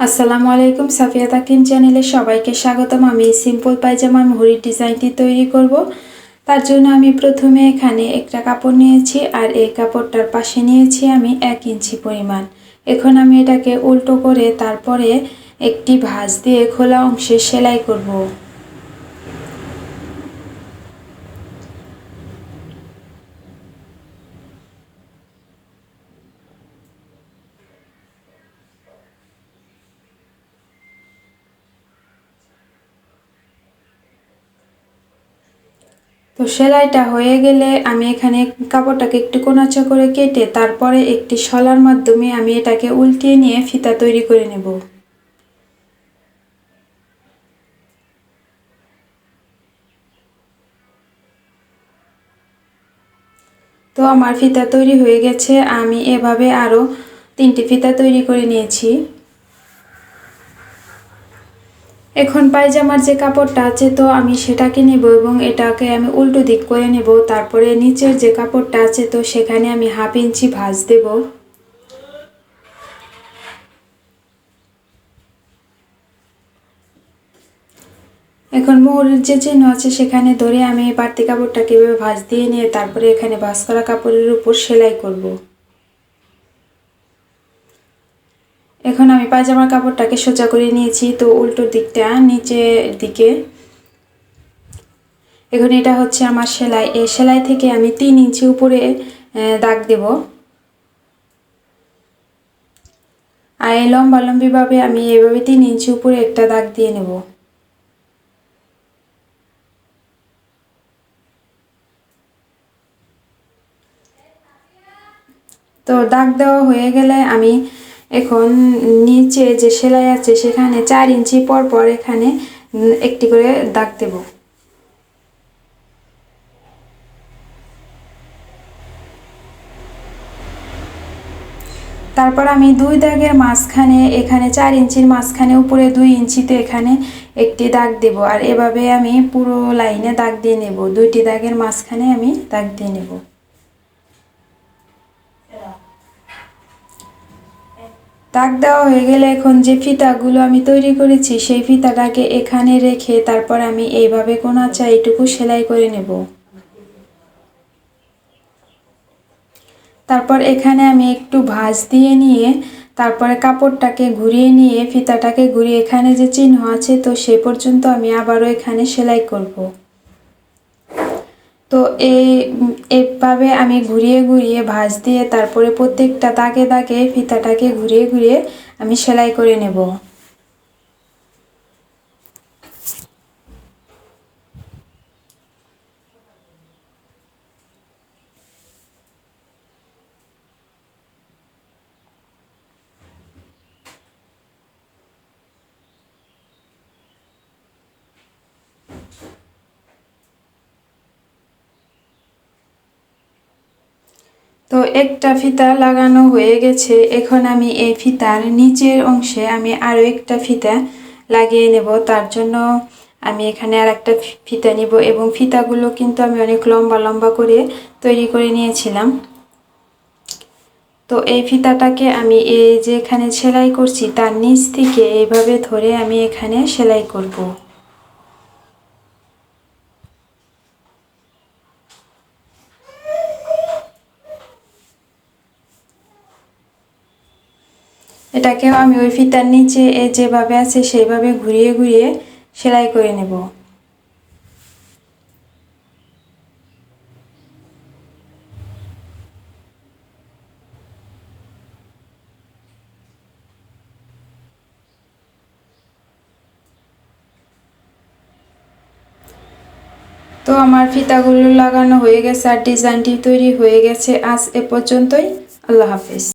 আসসালামু আলাইকুম, সাফিয়া তাকিম চ্যানেলে সবাইকে স্বাগতম। আমি সিম্পল পায়জামা মুহুরির ডিজাইনটি তৈরি করব। তার জন্য আমি প্রথমে এখানে একটা কাপড় নিয়েছি আর এই কাপড়টার পাশে নিয়েছি আমি 1 ইঞ্চি পরিমাণ। এখন আমি এটাকে উল্টো করে তারপরে একটি ভাঁজ দিয়ে খোলা অংশে সেলাই করব। তো সেলাইটা হয়ে গেলে আমি এখানে কাপড়টাকে একটু কোনাচা করে কেটে তারপরে একটি শলার মাধ্যমে আমি এটাকে উল্টিয়ে নিয়ে ফিতা তৈরি করে নেব। তো আমার ফিতা তৈরি হয়ে গেছে। আমি এভাবে আরও 3টি ফিতা তৈরি করে নিয়েছি। এখন পায়জামার যে কাপড়টা আছে তো আমি সেটাকে নেব এবং এটাকে আমি উল্টো দিক করে নেব। তারপরে নিচের যে কাপড়টা আছে তো সেখানে আমি 1/2 ইঞ্চি ভাঁজ দেব। এখন মোহরের যে চিহ্ন আছে সেখানে ধরে আমি বাড়তি কাপড়টাকে এভাবে ভাঁজ দিয়ে নিয়ে তারপরে এখানে ভাঁজ করা কাপড়ের উপর সেলাই করব। এখন আমি পায়জামার কাপড়টাকে সোজা করে নিয়েছি, তো উল্টো দিকটা নিচের দিকে। এখন এটা হচ্ছে আমার সেলাই। এই সেলাই থেকে আমি 3 ইঞ্চি উপরে দাগ দেব। আর এই লম্বালম্বিভাবে আমি এভাবে 3 ইঞ্চি উপরে একটা দাগ দিয়ে নেব। তো দাগ দেওয়া হয়ে গেলে আমি এখন নিচে যে সেলাই আছে সেখানে 4 ইঞ্চি পর পর এখানে একটি করে দাগ দেব। তারপর আমি 2 দাগের মাঝখানে এখানে 4 ইঞ্চির মাঝখানে উপরে 2 ইঞ্চিতে এখানে একটি দাগ দেব। আর এভাবে আমি পুরো লাইনে দাগ দিয়ে নেব। 2টি দাগের মাঝখানে আমি দাগ দিয়ে নেব। দাগ দেওয়া হয়ে গেলে এখন যে ফিতাগুলো আমি তৈরি করেছি সেই ফিতাটাকে এখানে রেখে তারপর আমি এইভাবে কোনাচা এইটুকু সেলাই করে নেব। তারপর এখানে আমি একটু ভাঁজ দিয়ে নিয়ে তারপরে কাপড়টাকে ঘুরিয়ে নিয়ে ফিতাটাকে ঘুরিয়ে এখানে যে চিহ্ন আছে তো সে পর্যন্ত আমি আবারও এখানে সেলাই করব। তো এইভাবে আমি ঘুরিয়ে ঘুরিয়ে ভাঁজ দিয়ে তারপরে প্রত্যেকটা দাগে দাগে ফিতাটাকে ঘুরিয়ে ঘুরিয়ে আমি সেলাই করে নেব। তো একটা ফিতা লাগানো হয়ে গেছে। এখন আমি এই ফিতার নিচের অংশে আমি আরও একটা ফিতা লাগিয়ে নেব। তার জন্য আমি এখানে আর একটা ফিতা নিব এবং ফিতাগুলো কিন্তু আমি অনেক লম্বা লম্বা করে তৈরি করে নিয়েছিলাম। তো এই ফিতাটাকে আমি এই যে এখানে সেলাই করছি তার নিচ থেকে এইভাবে ধরে আমি এখানে সেলাই করব। এটাকেও আমি ওই ফিতার নিচে যেভাবে আছে সেইভাবে ঘুরিয়ে ঘুরিয়ে সেলাই করে নেব। তো আমার ফিতাগুলো লাগানো হয়ে গেছে আর ডিজাইনটি তৈরি হয়ে গেছে। আজ এ পর্যন্তই। আল্লাহ হাফেজ।